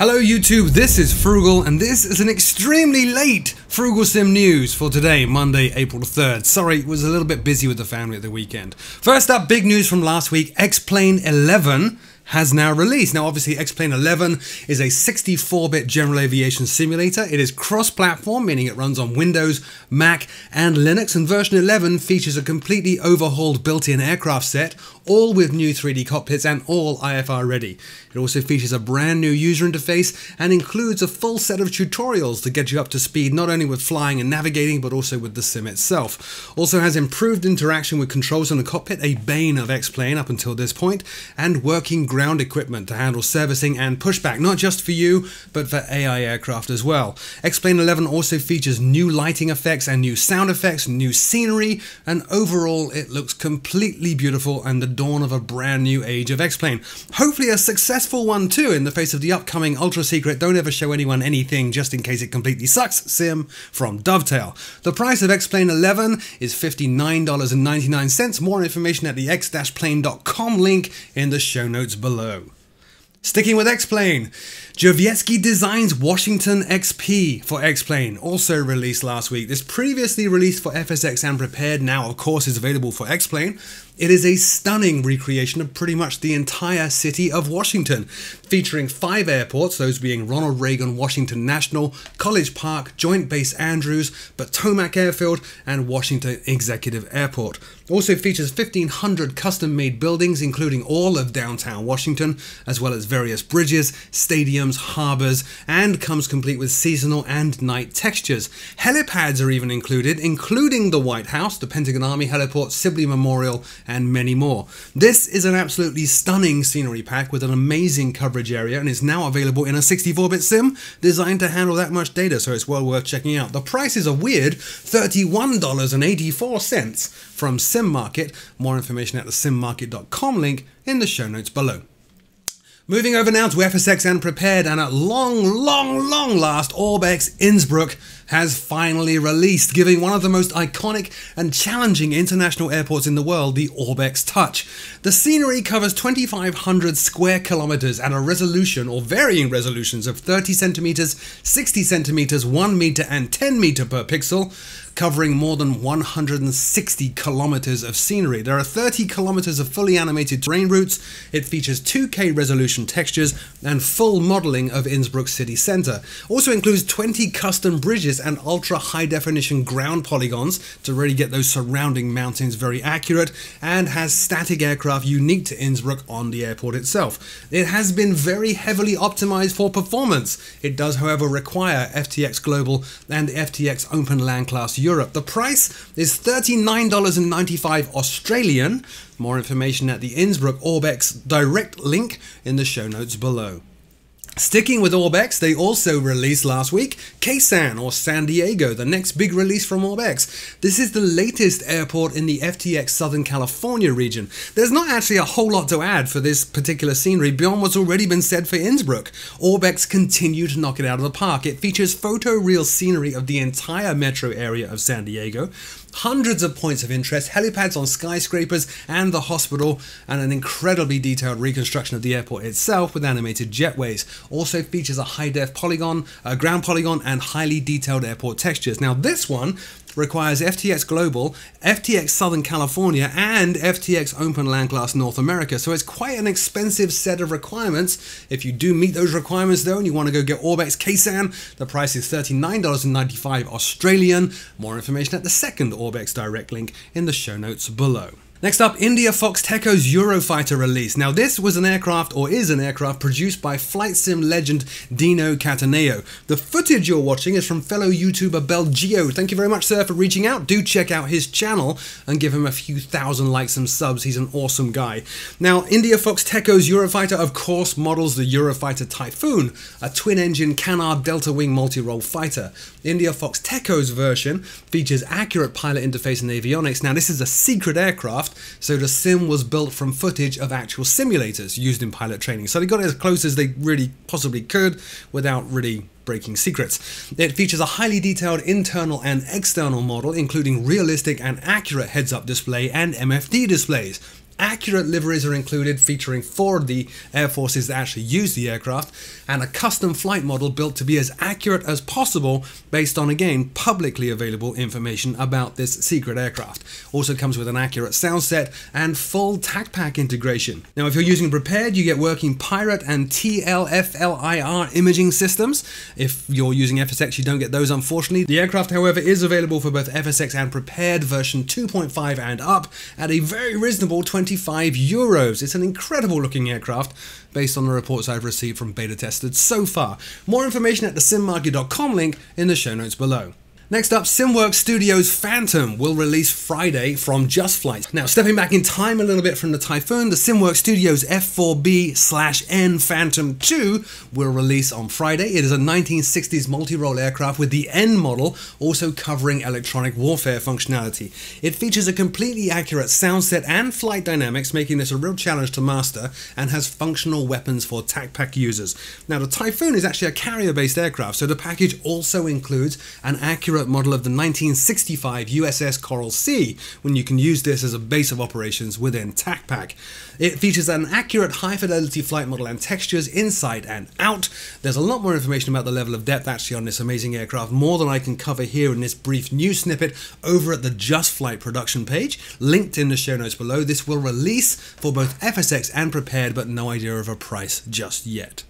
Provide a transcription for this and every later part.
Hello YouTube, this is Frugal and this is an extremely late Frooglesim news for today, Monday, April 3rd. Sorry, was a little bit busy with the family at the weekend. First up, big news from last week, X-Plane 11 has now released. Now obviously X-Plane 11 is a 64-bit general aviation simulator. It is cross-platform, meaning it runs on Windows, Mac and Linux, and version 11 features a completely overhauled built-in aircraft set, all with new 3D cockpits and all IFR ready. It also features a brand new user interface and includes a full set of tutorials to get you up to speed not only with flying and navigating but also with the sim itself. Also has improved interaction with controls in the cockpit, a bane of X-Plane up until this point, and working ground equipment to handle servicing and pushback, not just for you but for AI aircraft as well. X-Plane 11 also features new lighting effects and new sound effects, new scenery, and overall it looks completely beautiful and the dawn of a brand new age of X-Plane. Hopefully a successful one too in the face of the upcoming ultra secret don't ever show anyone anything just in case it completely sucks sim from Dovetail. The price of X-Plane 11 is $59.99. More information at the x-plane.com link in the show notes below. Sticking with X-Plane, Jovietsky Designs Washington XP for X-Plane, also released last week. This previously released for FSX and Prepared, now of course is available for X-Plane. It is a stunning recreation of pretty much the entire city of Washington, featuring 5 airports, those being Ronald Reagan Washington National, College Park, Joint Base Andrews, Potomac Airfield, and Washington Executive Airport. Also features 1,500 custom-made buildings, including all of downtown Washington, as well as various bridges, stadiums, harbors, and comes complete with seasonal and night textures. Helipads are even included, including the White House, the Pentagon Army Heliport, Sibley Memorial, and many more. This is an absolutely stunning scenery pack with an amazing coverage area and is now available in a 64-bit sim designed to handle that much data, so it's well worth checking out. The price is a weird $31.84 from Sim Market. More information at the simmarket.com link in the show notes below. Moving over now to FSX and Prepared, and at long last, Orbex Innsbruck has finally released, giving one of the most iconic and challenging international airports in the world the Orbex touch. The scenery covers 2,500 square kilometers at a resolution or varying resolutions of 30 centimeters, 60 centimeters, 1 meter and 10 meter per pixel, covering more than 160 kilometers of scenery. There are 30 kilometers of fully animated terrain routes. It features 2K resolution textures and full modeling of Innsbruck city center. Also includes 20 custom bridges and ultra high definition ground polygons to really get those surrounding mountains very accurate, and has static aircraft unique to Innsbruck on the airport itself. It has been very heavily optimized for performance. It does however require FTX Global and FTX Open Land Class Europe. The price is $39.95 Australian. More information at the Innsbruck Orbex direct link in the show notes below. Sticking with Orbex, they also released last week Ksan, or San Diego, the next big release from Orbex. This is the latest airport in the FTX Southern California region. There's not actually a whole lot to add for this particular scenery beyond what's already been said for Innsbruck. Orbex continue to knock it out of the park. It features photoreal scenery of the entire metro area of San Diego, hundreds of points of interest, helipads on skyscrapers and the hospital, and an incredibly detailed reconstruction of the airport itself with animated jetways. Also features a high-def polygon, ground polygon, and highly detailed airport textures. Now this one requires FTX Global, FTX Southern California, and FTX Open Land Class North America, so it's quite an expensive set of requirements. If you do meet those requirements though and you want to go get Orbex Ksan, the price is $39.95 Australian. More information at the second Orbex direct link in the show notes below. Next up, India Fox Teco's Eurofighter release. Now this was an aircraft, or is an aircraft, produced by flight sim legend Dino Cataneo. The footage you're watching is from fellow YouTuber Belgio. Thank you very much, sir, for reaching out. Do check out his channel and give him a few thousand likes and subs. He's an awesome guy. Now, India Fox Teco's Eurofighter, of course, models the Eurofighter Typhoon, a twin-engine canard delta-wing multi-role fighter. India Fox Teco's version features accurate pilot interface and avionics. Now, this is a secret aircraft, so the sim was built from footage of actual simulators used in pilot training. So they got as close as they really possibly could without really breaking secrets. It features a highly detailed internal and external model, including realistic and accurate heads-up display and MFD displays. Accurate liveries are included, featuring 4 of the air forces that actually use the aircraft, and a custom flight model built to be as accurate as possible based on, again, publicly available information about this secret aircraft. Also comes with an accurate sound set and full TAC pack integration. Now, if you're using Prepared, you get working Pirate and TLFLIR imaging systems. If you're using FSX, you don't get those, unfortunately. The aircraft, however, is available for both FSX and Prepared version 2.5 and up at a very reasonable €25. It's an incredible looking aircraft based on the reports I've received from beta testers so far. More information at the simmarket.com link in the show notes below. Next up, SimWorks Studios Phantom will release Friday from Just Flight. Now, stepping back in time a little bit from the Typhoon, the SimWorks Studios F4B/N Phantom 2 will release on Friday. It is a 1960s multi-role aircraft with the N model also covering electronic warfare functionality. It features a completely accurate sound set and flight dynamics, making this a real challenge to master, and has functional weapons for TAC pack users. Now, the Typhoon is actually a carrier-based aircraft, so the package also includes an accurate model of the 1965 USS Coral Sea, when you can use this as a base of operations within TAC pack. It features an accurate high-fidelity flight model and textures inside and out. There's a lot more information about the level of depth actually on this amazing aircraft, more than I can cover here in this brief news snippet over at the Just Flight production page, linked in the show notes below. This will release for both FSX and Prepared, but no idea of a price just yet.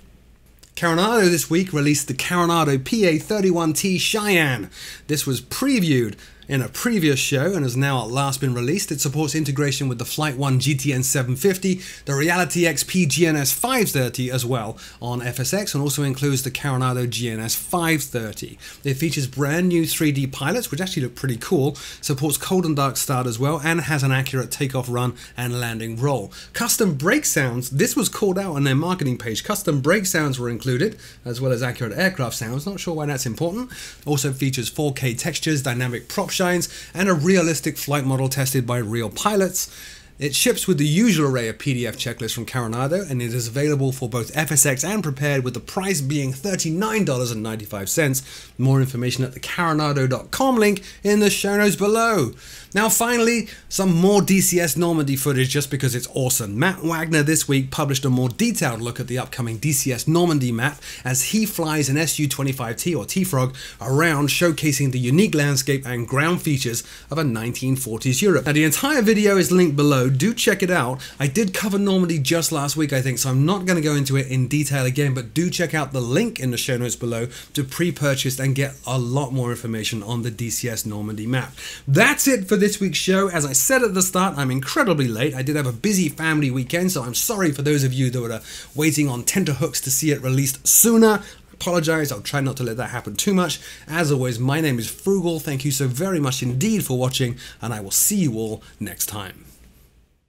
Coronado this week released the Coronado Pa T Cheyenne. This was previewed in a previous show and has now at last been released. It supports integration with the Flight 1 GTN 750, the Reality XP GNS 530 as well on FSX, and also includes the Coronado GNS 530. It features brand new 3D pilots, which actually look pretty cool, supports cold and dark start as well, and has an accurate takeoff, run, and landing roll. Custom brake sounds, this was called out on their marketing page. Custom brake sounds were included, as well as accurate aircraft sounds. Not sure why that's important. Also features 4K textures, dynamic prop shines, and a realistic flight model tested by real pilots. It ships with the usual array of PDF checklists from Coronado, and it is available for both FSX and Prepared, with the price being $39.95. More information at the coronado.com link in the show notes below. Now finally, some more DCS Normandy footage just because it's awesome. Matt Wagner this week published a more detailed look at the upcoming DCS Normandy map as he flies an Su-25T or T-Frog around, showcasing the unique landscape and ground features of a 1940s Europe. Now the entire video is linked below. Do check it out. I did cover Normandy just last week, I think, so I'm not going to go into it in detail again, but do check out the link in the show notes below to pre-purchase and get a lot more information on the DCS Normandy map. That's it for this week's show. As I said at the start, I'm incredibly late. I did have a busy family weekend, so I'm sorry for those of you that were waiting on tenterhooks to see it released sooner. Apologize, I'll try not to let that happen too much. As always, my name is Frugal. Thank you so very much indeed for watching, and I will see you all next time.